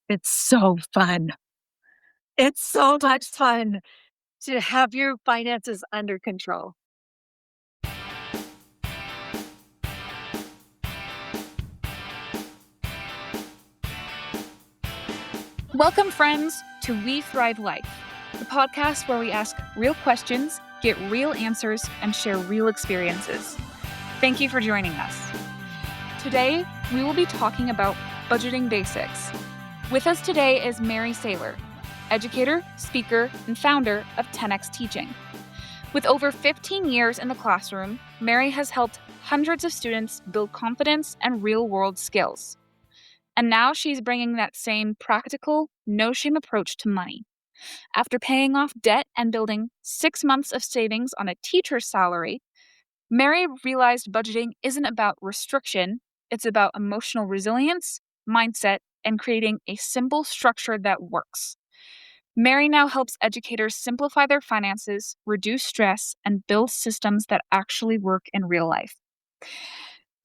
It's so fun. It's so much fun to have your finances under control. Welcome, friends, to We Thrive Life, the podcast where we ask real questions, get real answers, and share real experiences. Thank you for joining us. Today, we will be talking about budgeting basics. With us today is Mary Saylor, educator, speaker, and founder of 10X Teaching. With over 15 years in the classroom, Mary has helped hundreds of students build confidence and real-world skills. And now she's bringing that same practical, no-shame approach to money. After paying off debt and building 6 months of savings on a teacher's salary, Mary realized budgeting isn't about restriction, it's about emotional resilience, mindset, and creating a simple structure that works. Mary now helps educators simplify their finances, reduce stress, and build systems that actually work in real life.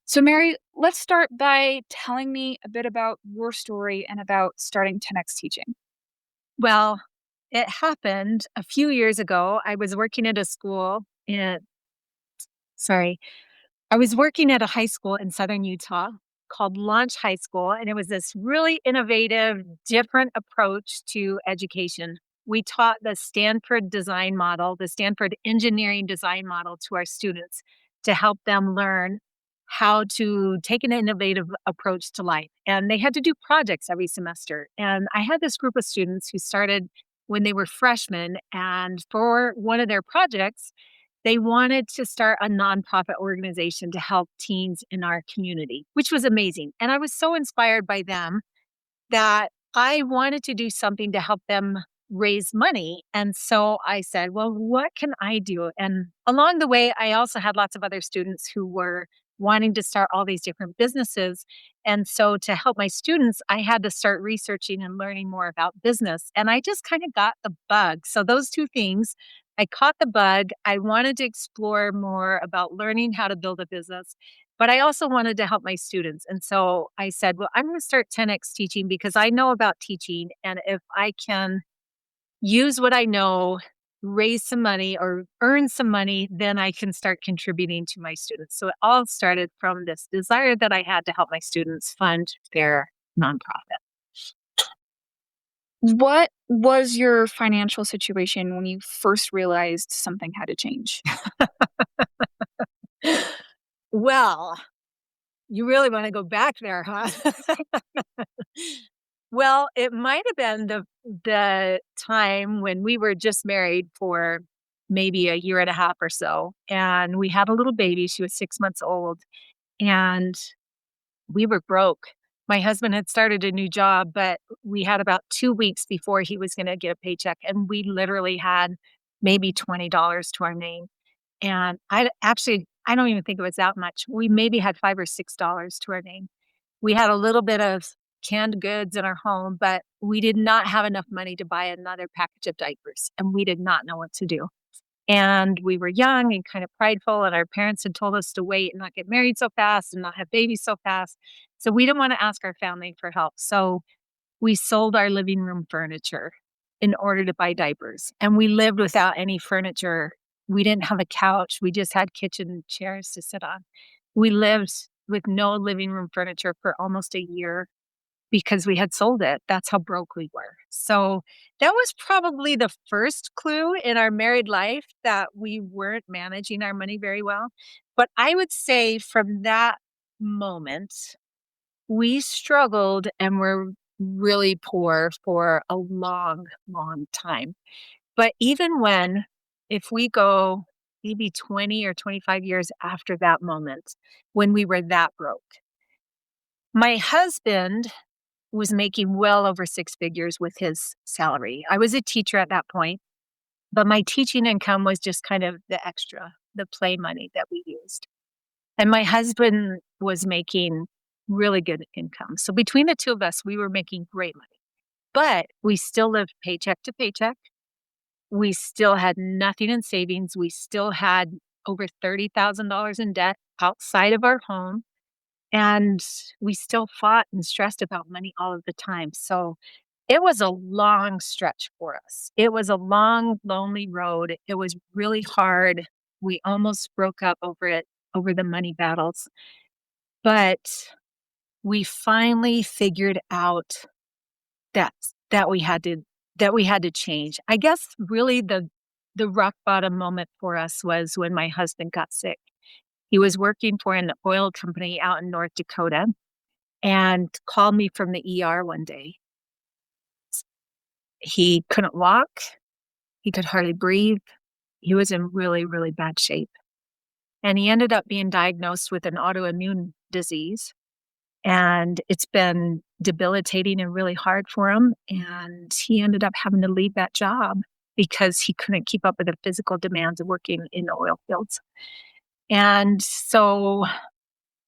So, Mary, let's start by telling me a bit about your story and about starting 10X Teaching. Well, it happened a few years ago. I was working at a high school in southern Utah called Launch High School, and it was this really innovative, different approach to education. We taught the Stanford design model, the Stanford engineering design model to our students to help them learn how to take an innovative approach to life. And they had to do projects every semester. And I had this group of students who started when they were freshmen, and for one of their projects, they wanted to start a nonprofit organization to help teens in our community, which was amazing. And I was so inspired by them that I wanted to do something to help them raise money. And so I said, well, what can I do? And along the way, I also had lots of other students who were wanting to start all these different businesses. And so to help my students, I had to start researching and learning more about business. And I just kind of got the bug. So those two things, I caught the bug. I wanted to explore more about learning how to build a business, but I also wanted to help my students. And so I said, well, I'm going to start 10X Teaching because I know about teaching. And if I can use what I know, raise some money or earn some money, then I can start contributing to my students. So it all started from this desire that I had to help my students fund their nonprofit. What was your financial situation when you first realized something had to change? Well, you really want to go back there, huh? Well, it might have been the time when we were just married for maybe a year and a half or so, and we had a little baby. She was 6 months old, and we were broke. My husband had started a new job, but we had about 2 weeks before he was gonna get a paycheck, and we literally had maybe $20 to our name. And I don't even think it was that much. We maybe had 5 or $6 to our name. We had a little bit of canned goods in our home, but we did not have enough money to buy another package of diapers, and we did not know what to do. And we were young and kind of prideful, and our parents had told us to wait and not get married so fast and not have babies so fast. So we didn't want to ask our family for help. So we sold our living room furniture in order to buy diapers. And we lived without any furniture. We didn't have a couch. We just had kitchen chairs to sit on. We lived with no living room furniture for almost a year because we had sold it. That's how broke we were. So that was probably the first clue in our married life that we weren't managing our money very well. But I would say from that moment, we struggled and were really poor for a long, long time. But even if we go maybe 20 or 25 years after that moment, when we were that broke, my husband was making well over 6 figures with his salary. I was a teacher at that point, but my teaching income was just kind of the extra, the play money that we used. And my husband was making really good income. So between the two of us, we were making great money, but we still lived paycheck to paycheck. We still had nothing in savings. We still had over $30,000 in debt outside of our home. And we still fought and stressed about money all of the time. So it was a long stretch for us. It was a long, lonely road. It was really hard. We almost broke up over it, over the money battles. But we finally figured out that that we had to that we had to change. I guess really the rock bottom moment for us was when my husband got sick. He was working for an oil company out in North Dakota and called me from the ER one day. He couldn't walk, he could hardly breathe. He was in really, really bad shape. And he ended up being diagnosed with an autoimmune disease. And it's been debilitating and really hard for him. And he ended up having to leave that job because he couldn't keep up with the physical demands of working in the oil fields. And so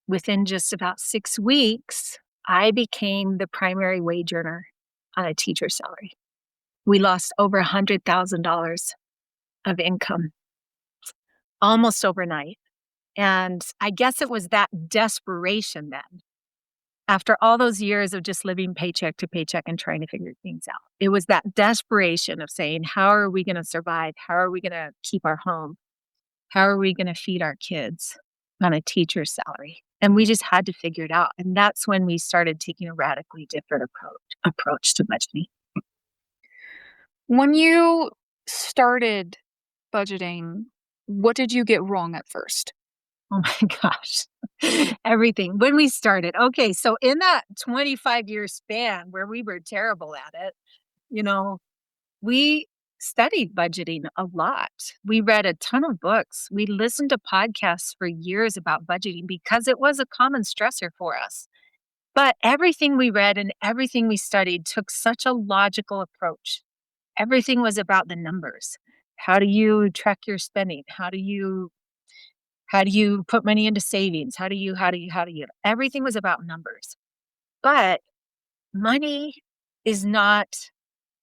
within just about 6 weeks, I became the primary wage earner on a teacher's salary. We lost over $100,000 of income almost overnight. And I guess it was that desperation then, after all those years of just living paycheck to paycheck and trying to figure things out. It was that desperation of saying, how are we going to survive? How are we going to keep our home? How are we going to feed our kids on a teacher's salary? And we just had to figure it out. And that's when we started taking a radically different approach to budgeting. When you started budgeting, what did you get wrong at first? Oh my gosh. Everything. When we started. Okay, so in that 25-year span where we were terrible at it, you know, we studied budgeting a lot. We read a ton of books. We listened to podcasts for years about budgeting because it was a common stressor for us. But everything we read and everything we studied took such a logical approach. Everything was about the numbers. How do you track your spending? How do you put money into savings? How do you? Everything was about numbers. But money is not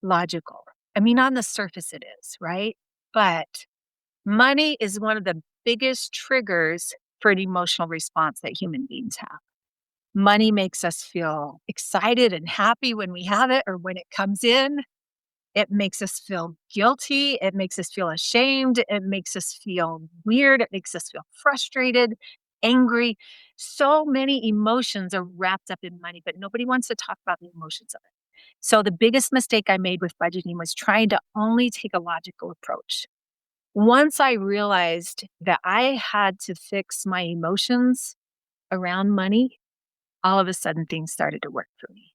logical. I mean, on the surface it is, right? But money is one of the biggest triggers for an emotional response that human beings have. Money makes us feel excited and happy when we have it or when it comes in. It makes us feel guilty. It makes us feel ashamed. It makes us feel weird. It makes us feel frustrated, angry. So many emotions are wrapped up in money, but nobody wants to talk about the emotions of it. So the biggest mistake I made with budgeting was trying to only take a logical approach. Once I realized that I had to fix my emotions around money, all of a sudden things started to work for me.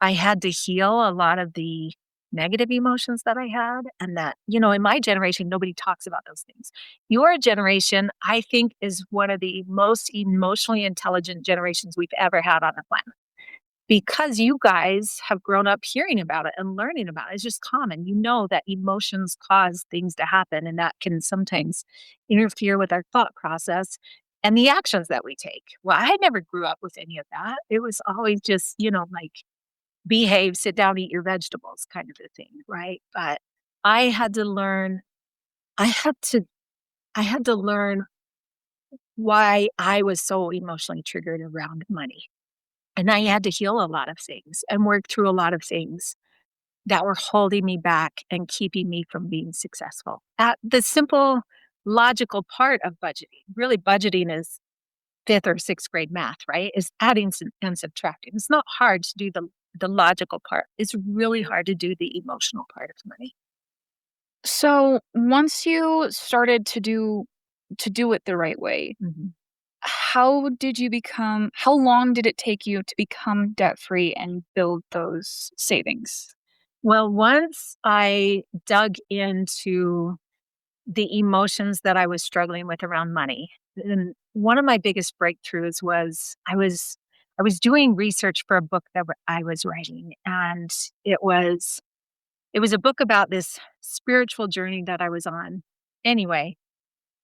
I had to heal a lot of the negative emotions that I had, and that, in my generation, nobody talks about those things. Your generation, I think, is one of the most emotionally intelligent generations we've ever had on the planet because you guys have grown up hearing about it and learning about it. It's just common. You know that emotions cause things to happen, and that can sometimes interfere with our thought process and the actions that we take. Well, I never grew up with any of that. It was always just, like, behave, sit down, eat your vegetables kind of a thing, right? But I had to learn, I had to, I had to learn why I was so emotionally triggered around money. And I had to heal a lot of things and work through a lot of things that were holding me back and keeping me from being successful. At the simple logical part of budgeting, really budgeting is fifth or sixth grade math, right? Is adding and subtracting. It's not hard to do the logical part. It's really hard to do the emotional part of money. So once you started to do it the right way, Mhm. how long did it take you to become debt free and build those savings? Well, once I dug into the emotions that I was struggling with around money, and one of my biggest breakthroughs was I was doing research for a book that I was writing, and it was it was a book about this spiritual journey that I was on. Anyway,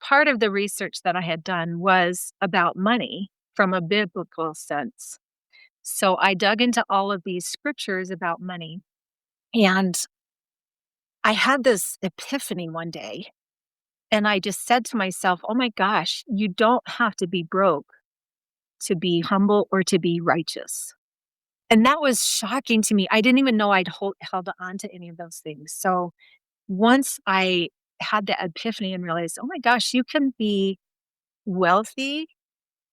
part of the research that I had done was about money from a biblical sense. So I dug into all of these scriptures about money, and I had this epiphany one day. And I just said to myself, oh my gosh, you don't have to be broke to be humble, or to be righteous. And that was shocking to me. I didn't even know I'd held on to any of those things. So once I had the epiphany and realized, oh my gosh, you can be wealthy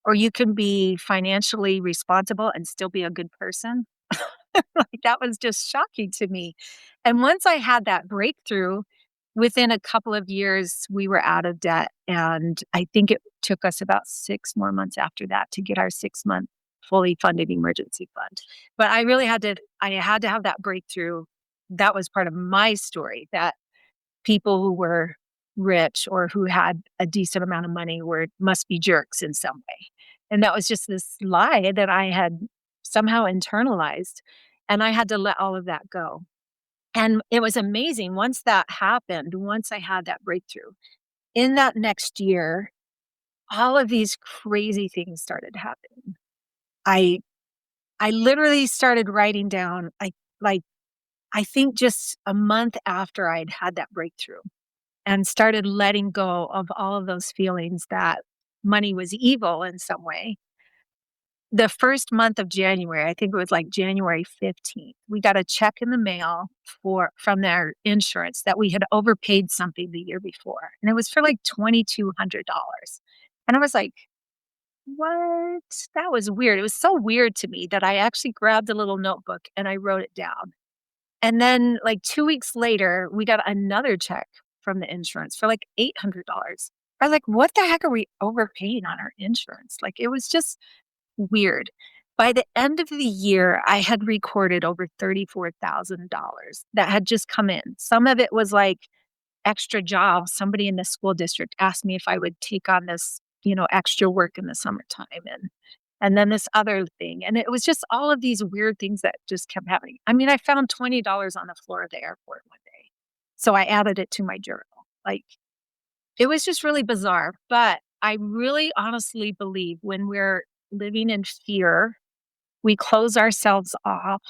or you can be financially responsible and still be a good person. Like, that was just shocking to me. And once I had that breakthrough, within a couple of years, we were out of debt. And I think it took us about 6 more months after that to get our 6 month fully funded emergency fund. But I had to have that breakthrough. That was part of my story, that people who were rich or who had a decent amount of money must be jerks in some way. And that was just this lie that I had somehow internalized. And I had to let all of that go. And it was amazing. Once that happened, once I had that breakthrough, in that next year, all of these crazy things started happening. I I literally started writing down, I think just a month after I'd had that breakthrough, and started letting go of all of those feelings that money was evil in some way. The first month of January, I think it was like January 15th, we got a check in the mail from their insurance that we had overpaid something the year before, and it was for like $2,200. And I was like, "What?" That was weird. It was so weird to me that I actually grabbed a little notebook and I wrote it down. And then, like, 2 weeks later, we got another check from the insurance for, like, $800. I was like, "What the heck are we overpaying on our insurance?" Like, it was just weird. By the end of the year, I had recorded over $34,000 that had just come in. Some of it was, like, extra jobs. Somebody in the school district asked me if I would take on this, extra work in the summertime, and then this other thing, and it was just all of these weird things that just kept happening. I mean, I found $20 on the floor of the airport one day, so I added it to my journal. Like, it was just really bizarre, but I really honestly believe when we're living in fear, we close ourselves off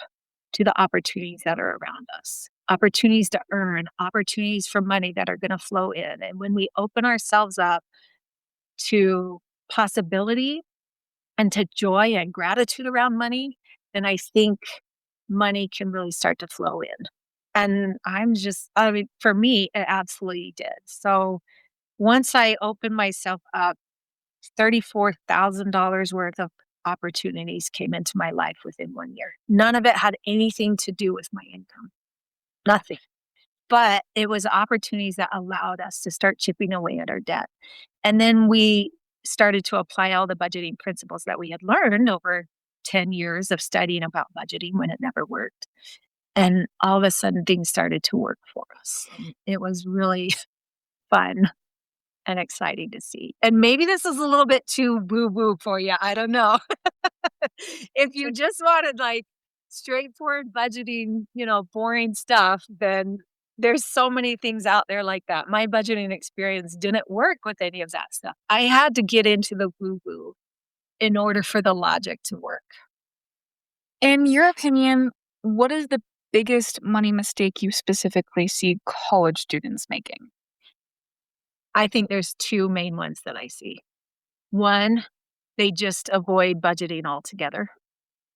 to the opportunities that are around us, opportunities to earn, opportunities for money that are gonna flow in, and when we open ourselves up to possibility and to joy and gratitude around money, then I think money can really start to flow in. And I mean, for me, it absolutely did. So once I opened myself up, $34,000 worth of opportunities came into my life within 1 year. None of it had anything to do with my income, nothing. But it was opportunities that allowed us to start chipping away at our debt. And then we started to apply all the budgeting principles that we had learned over 10 years of studying about budgeting when it never worked. And all of a sudden, things started to work for us. And it was really fun and exciting to see. And maybe this is a little bit too boo boo for you. I don't know. If you just wanted like straightforward budgeting, boring stuff, then there's so many things out there like that. My budgeting experience didn't work with any of that stuff. I had to get into the woo woo in order for the logic to work. In your opinion, what is the biggest money mistake you specifically see college students making? I think there's two main ones that I see. One, they just avoid budgeting altogether.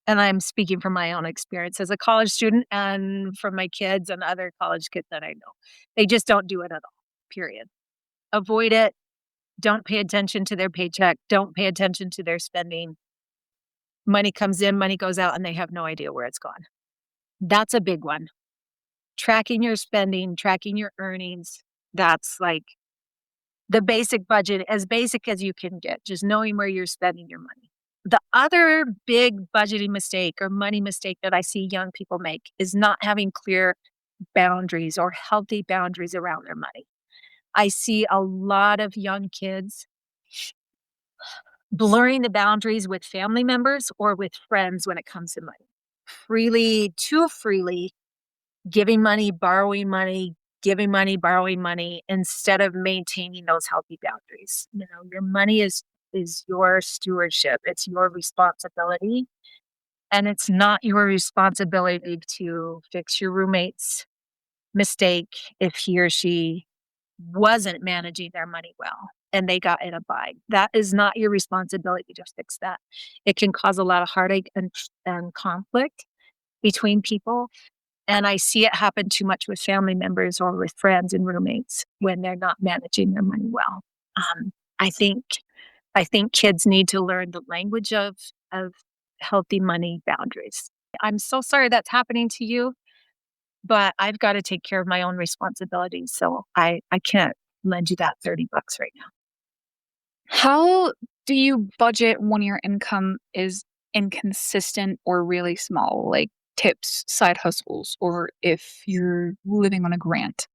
And I'm speaking from my own experience as a college student and from my kids and other college kids that I know. They just don't do it at all, period. Avoid it. Don't pay attention to their paycheck. Don't pay attention to their spending. Money comes in, money goes out, and they have no idea where it's gone. That's a big one. Tracking your spending, tracking your earnings. That's like the basic budget, as basic as you can get, just knowing where you're spending your money. The other big budgeting mistake or money mistake that I see young people make is not having clear boundaries or healthy boundaries around their money. I see a lot of young kids blurring the boundaries with family members or with friends when it comes to money. Too freely giving money, borrowing money, giving money, borrowing money, instead of maintaining those healthy boundaries. Your money is your stewardship. It's your responsibility. And it's not your responsibility to fix your roommate's mistake if he or she wasn't managing their money well. and they got in a bind. That is not your responsibility to fix that. It can cause a lot of heartache and conflict between people. And I see it happen too much with family members or with friends and roommates when they're not managing their money well. Um, I think I think kids need to learn the language of healthy money boundaries. I'm so sorry that's happening to you, but I've got to take care of my own responsibilities. So I can't lend you that $30 right now. How do you budget when your income is inconsistent or really small, like tips, side hustles, or if you're living on a grant?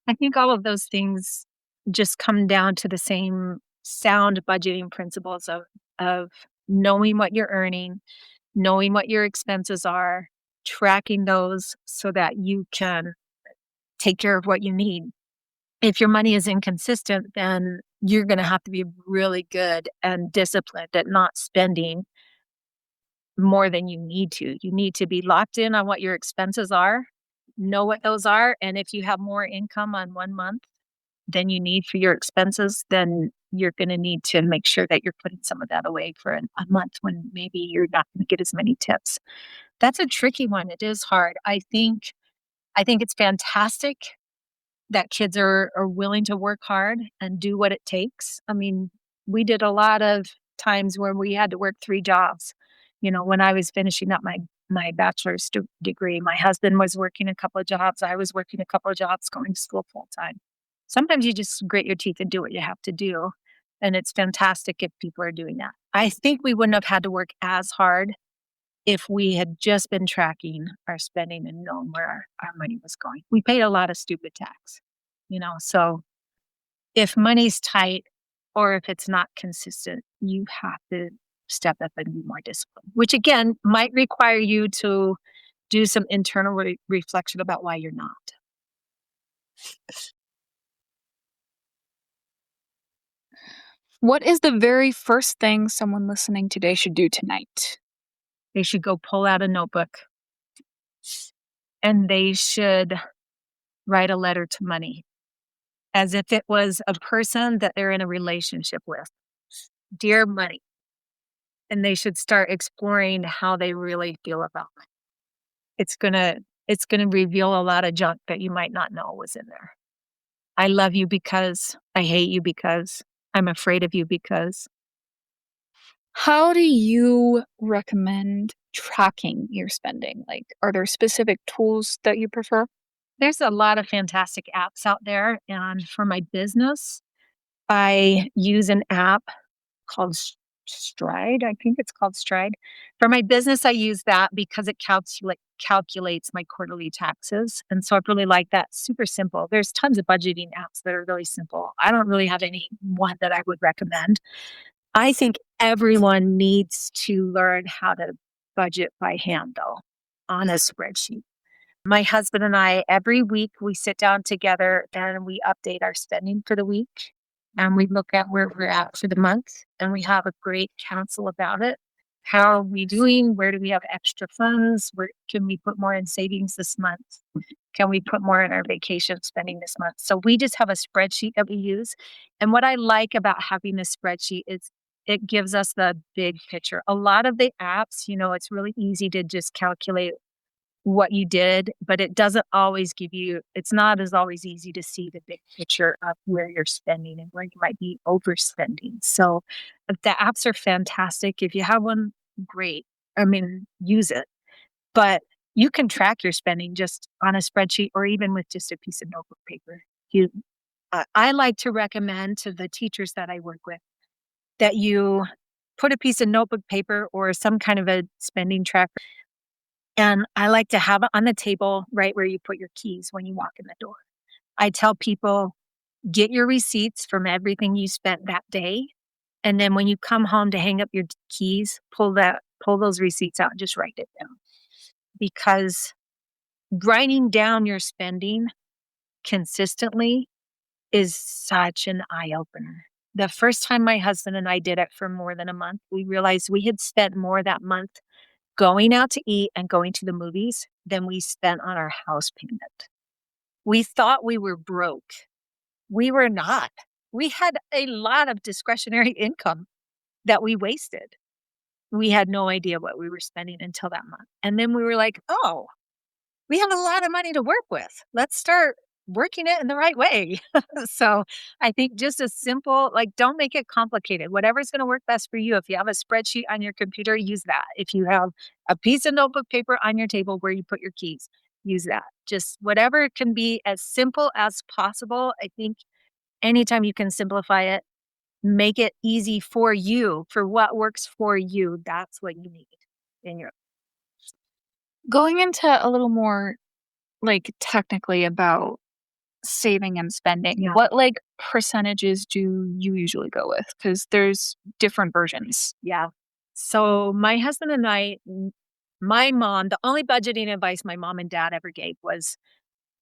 I think all of those things just come down to the same sound budgeting principles of knowing what you're earning, knowing what your expenses are, tracking those so that you can take care of what you need. If your money is inconsistent, then you're going to have to be really good and disciplined at not spending more than you need to. You need to be locked in on what your expenses are, know what those are. And if you have more income on one month than you need for your expenses, then you're going to need to make sure that you're putting some of that away for a month when maybe you're not going to get as many tips. That's a tricky one. It is hard. I think it's fantastic that kids are willing to work hard and do what it takes. I mean, we did a lot of times where we had to work 3 jobs. You know, when I was finishing up my bachelor's degree, my husband was working a couple of jobs, I was working a couple of jobs, going to school full time. Sometimes you just grit your teeth and do what you have to do, and it's fantastic if people are doing that. I think we wouldn't have had to work as hard if we had just been tracking our spending and known where our money was going. We paid a lot of stupid tax, so if money's tight or if it's not consistent, you have to step up and be more disciplined, which again might require you to do some internal reflection about why you're not. What is the very first thing someone listening today should do tonight? They should go pull out a notebook and they should write a letter to money as if it was a person that they're in a relationship with. Dear money. And they should start exploring how they really feel about it. It's gonna reveal a lot of junk that you might not know was in there. I love you because, I hate you because, I'm afraid of you because. How do you recommend tracking your spending? Like, are there specific tools that you prefer? There's a lot of fantastic apps out there, and for my business, I use an app called Stride. I think it's called Stride. For my business, I use that because it calculates my quarterly taxes. And so I really like that. Super simple. There's tons of budgeting apps that are really simple. I don't really have any one that I would recommend. I think everyone needs to learn how to budget by hand, though, on a spreadsheet. My husband and I, every week, we sit down together and we update our spending for the week. And we look at where we're at for the month. And we have a great council about it. How are we doing? Where do we have extra funds? Where can we put more in savings this month? Can we put more in our vacation spending this month? So we just have a spreadsheet that we use. And what I like about having this spreadsheet is it gives us the big picture. A lot of the apps, it's really easy to just calculate what you did, but it doesn't always it's not as always easy to see the big picture of where you're spending and where you might be overspending. So the apps are fantastic. If you have one, great. I mean, use it. But you can track your spending just on a spreadsheet or even with just a piece of notebook paper. I like to recommend to the teachers that I work with that you put a piece of notebook paper or some kind of a spending tracker. And I like to have it on the table right where you put your keys when you walk in the door. I tell people, get your receipts from everything you spent that day. And then when you come home to hang up your keys, pull those receipts out and just write it down. Because writing down your spending consistently is such an eye opener. The first time my husband and I did it for more than a month, we realized we had spent more that month going out to eat and going to the movies than we spent on our house payment. We thought we were broke. We were not. we had a lot of discretionary income that we wasted. We had no idea what we were spending until that month. And then we were like, oh, we have a lot of money to work with. Let's start working it in the right way. So I think just a simple, like, don't make it complicated. Whatever's going to work best for you. If you have a spreadsheet on your computer, use that. If you have a piece of notebook paper on your table where you put your keys, use that. Just whatever can be as simple as possible. I think anytime you can simplify it, make it easy for you, for what works for you. That's what you need in your. Going into a little more like technically about saving and spending, Yeah. what like percentages do you usually go with? Because there's different versions. Yeah. So my husband and my mom, the only budgeting advice my mom and dad ever gave was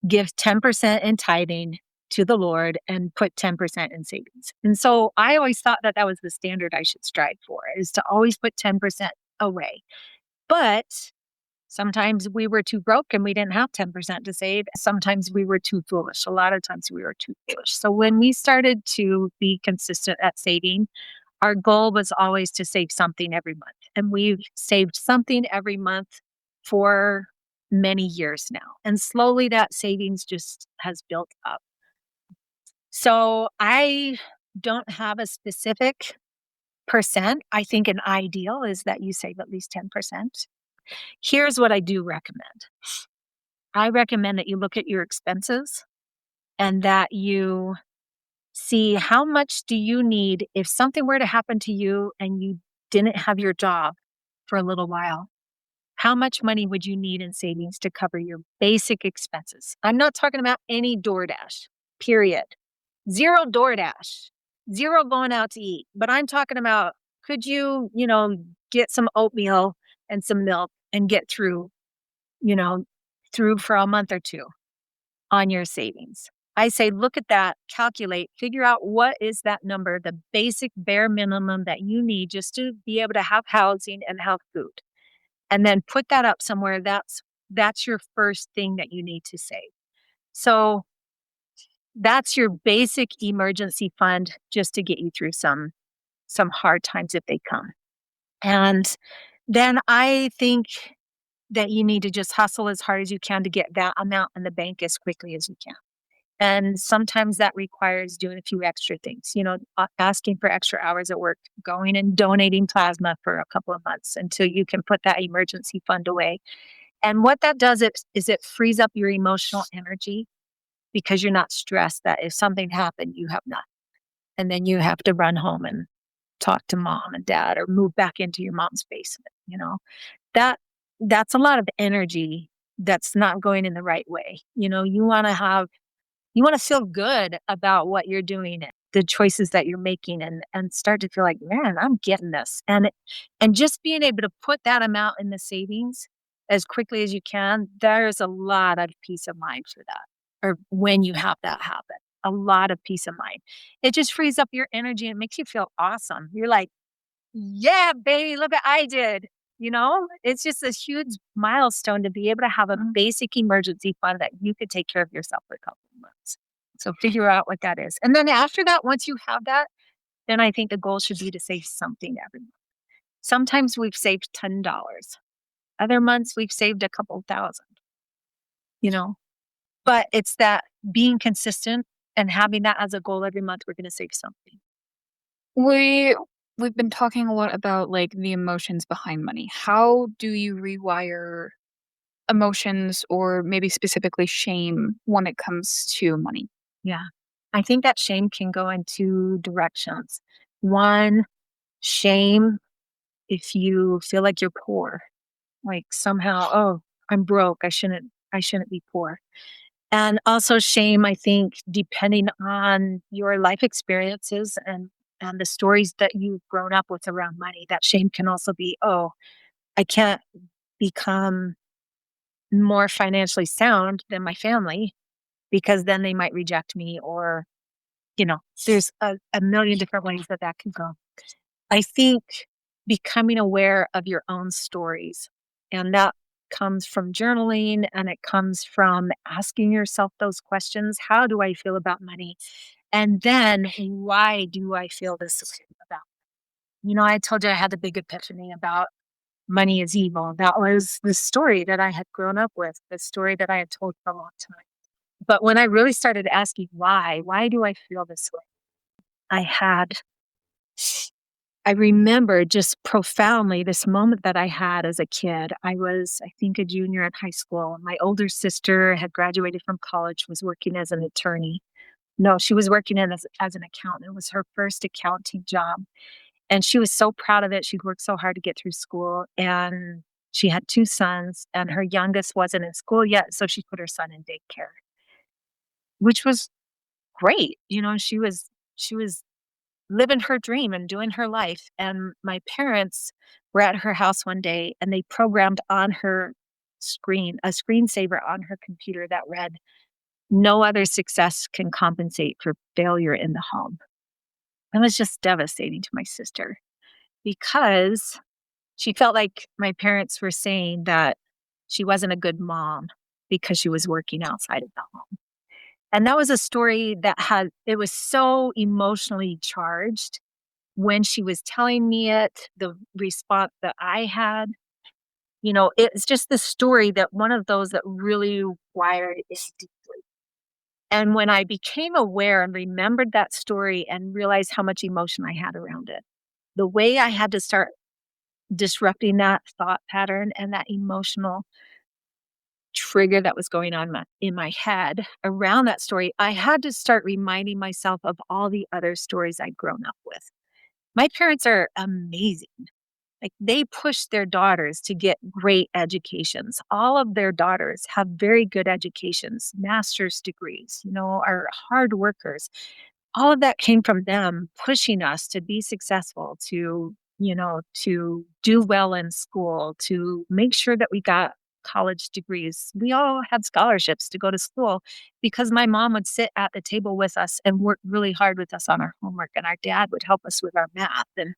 give 10% in tithing to the Lord and put 10% in savings. And so I always thought that that was the standard I should strive for, is to always put 10% away. But sometimes we were too broke and we didn't have 10% to save. Sometimes we were too foolish. A lot of times we were too foolish. So when we started to be consistent at saving, our goal was always to save something every month. And we've saved something every month for many years now. And slowly that savings just has built up. So I don't have a specific percent. I think an ideal is that you save at least 10%. Here's what I do recommend. I recommend that you look at your expenses and that you see how much do you need if something were to happen to you and you didn't have your job for a little while. How much money would you need in savings to cover your basic expenses? I'm not talking about any DoorDash, period. Zero DoorDash, zero going out to eat. But I'm talking about, could you, get some oatmeal and some milk and get through, you know, through for a month or two on your savings? I say, look at that, calculate, figure out what is that number, the basic bare minimum that you need just to be able to have housing and have food. And then put that up somewhere. That's your first thing that you need to save. So that's your basic emergency fund just to get you through some hard times if they come. And then I think that you need to just hustle as hard as you can to get that amount in the bank as quickly as you can. And sometimes that requires doing a few extra things, asking for extra hours at work, going and donating plasma for a couple of months until you can put that emergency fund away. And what that does is it frees up your emotional energy because you're not stressed that if something happened, you have nothing. And then you have to run home and talk to mom and dad or move back into your mom's basement, That that's a lot of energy that's not going in the right way. You want to feel good about what you're doing, the choices that you're making, and start to feel like, man, I'm getting this. And just being able to put that amount in the savings as quickly as you can, there's a lot of peace of mind for that. Or when you have that happen, a lot of peace of mind. It just frees up your energy and makes you feel awesome. You're like, yeah, baby, look what I did. It's just a huge milestone to be able to have a basic emergency fund that you could take care of yourself for a couple of months. So figure out what that is. And then after that, once you have that, then I think the goal should be to save something every month. Sometimes we've saved $10. Other months we've saved a couple thousand, but it's that being consistent and having that as a goal every month, we're going to save something. We've been talking a lot about like the emotions behind money. How do you rewire emotions or maybe specifically shame when it comes to money? Yeah. I think that shame can go in two directions. One, shame if you feel like you're poor, like somehow, oh, I'm broke. I shouldn't be poor. And also shame, I think, depending on your life experiences and the stories that you've grown up with around money, that shame can also be, oh, I can't become more financially sound than my family because then they might reject me or, there's a million different ways that can go. I think becoming aware of your own stories, and that comes from journaling and it comes from asking yourself those questions. How do I feel about money? And then, why do I feel this way about? I told you I had the big epiphany about money is evil. That was the story that I had grown up with, the story that I had told for a long time. But when I really started asking why do I feel this way? I had, I remember just profoundly this moment that I had as a kid. I was, I think, a junior in high school. My older sister had graduated from college, was working as an attorney. No, she was working as an accountant. It was her first accounting job. And she was so proud of it. She'd worked so hard to get through school. And she had two sons, and her youngest wasn't in school yet. So she put her son in daycare, which was great. She was living her dream and doing her life. And my parents were at her house one day and they programmed on her screen a screensaver on her computer that read, "No other success can compensate for failure in the home." That was just devastating to my sister because she felt like my parents were saying that she wasn't a good mom because she was working outside of the home. And that was a story that it was so emotionally charged when she was telling me it, the response that I had. It's just the story that one of those that really wired it deeply. And when I became aware and remembered that story and realized how much emotion I had around it, the way I had to start disrupting that thought pattern and that emotional trigger that was going on in my head around that story, I had to start reminding myself of all the other stories I'd grown up with. My parents are amazing. Like, they push their daughters to get great educations. All of their daughters have very good educations, master's degrees, are hard workers. All of that came from them pushing us to be successful, to do well in school, to make sure that we got college degrees. We all had scholarships to go to school because my mom would sit at the table with us and work really hard with us on our homework, and our dad would help us with our math. And,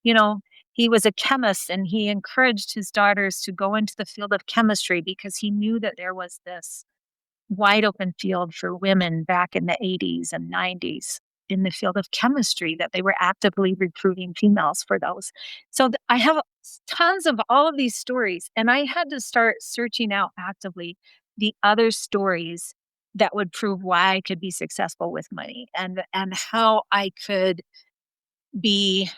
you know, he was a chemist and he encouraged his daughters to go into the field of chemistry because he knew that there was this wide open field for women back in the 80s and 90s in the field of chemistry, that they were actively recruiting females for those. So I have tons of all of these stories, and I had to start searching out actively the other stories that would prove why I could be successful with money, and how I could be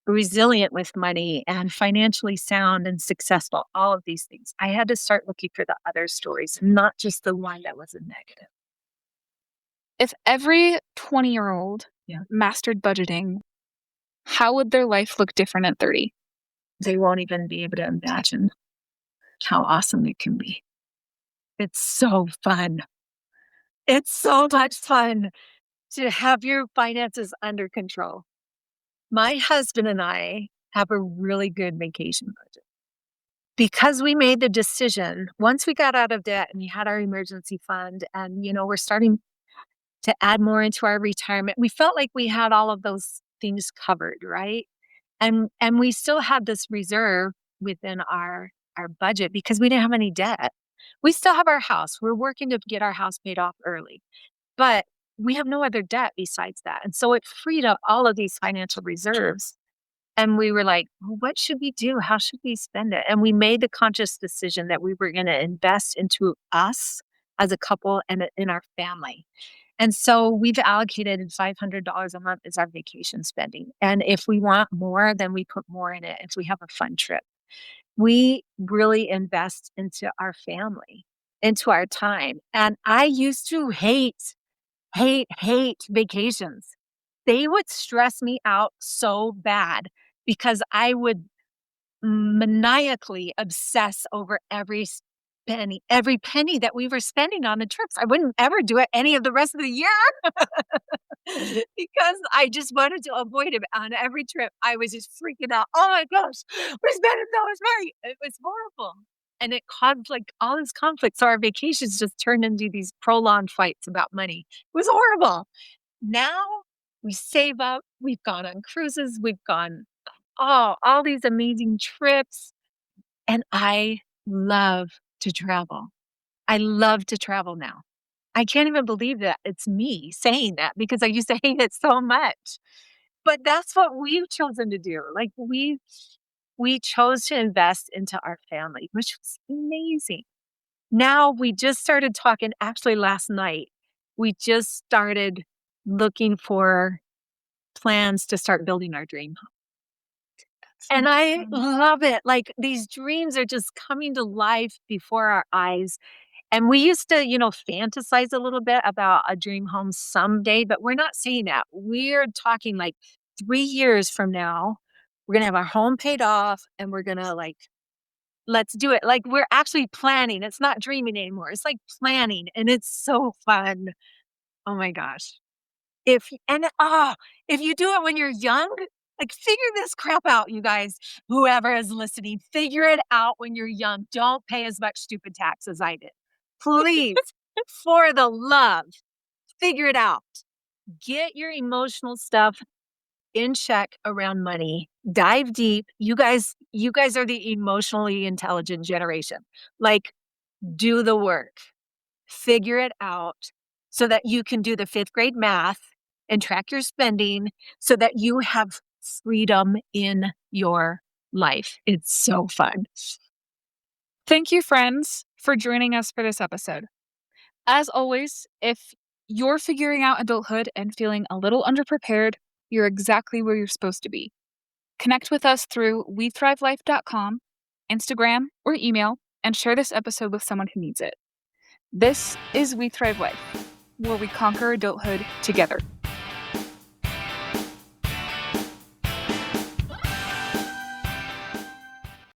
resilient with money and financially sound and successful, all of these things. I had to start looking for the other stories, not just the one that was a negative. If every 20-year-old Yeah. mastered budgeting, how would their life look different at 30? They won't even be able to imagine how awesome it can be. It's so fun. It's so much fun to have your finances under control. My husband and I have a really good vacation budget because we made the decision once we got out of debt and we had our emergency fund, and we're starting to add more into our retirement. We felt like we had all of those things covered, right? And we still had this reserve within our budget because we didn't have any debt. We still have our house. We're working to get our house paid off early, but we have no other debt besides that. And so it freed up all of these financial reserves. And we were like, well, what should we do? How should we spend it? And we made the conscious decision that we were going to invest into us as a couple and in our family. And so we've allocated $500 a month as our vacation spending. And if we want more, then we put more in it if we have a fun trip. We really invest into our family, into our time. And I used to hate vacations. They would stress me out so bad because I would maniacally obsess over every penny that we were spending on the trips. I wouldn't ever do it any of the rest of the year because I just wanted to avoid it on every trip. I was just freaking out. Oh my gosh, we're spending so much money. It was horrible. And it caused like all this conflict. So our vacations just turned into these prolonged fights about money. It was horrible. Now we save up. We've gone on cruises. We've gone, all these amazing trips. And I love to travel. I love to travel now. I can't even believe that it's me saying that because I used to hate it so much. But that's what we've chosen to do. Like we chose to invest into our family, which was amazing. Now we just started talking actually last night. We just started looking for plans to start building our dream home. And I love it. Like these dreams are just coming to life before our eyes. And we used to, fantasize a little bit about a dream home someday, but we're not saying that. We're talking like 3 years from now, we're going to have our home paid off and we're going to let's do it. Like we're actually planning. It's not dreaming anymore. It's like planning and it's so fun. Oh my gosh. If you do it when you're young, like figure this crap out, you guys, whoever is listening, figure it out when you're young. Don't pay as much stupid tax as I did. Please, for the love, figure it out. Get your emotional stuff in check around money. Dive deep. You guys are the emotionally intelligent generation. Like, do the work. Figure it out so that you can do the 5th grade math and track your spending so that you have freedom in your life. It's so fun. Thank you, friends, for joining us for this episode. As always, if you're figuring out adulthood and feeling a little underprepared, you're exactly where you're supposed to be. Connect with us through WeThriveLife.com, Instagram, or email, and share this episode with someone who needs it. This is We Thrive Life, where we conquer adulthood together.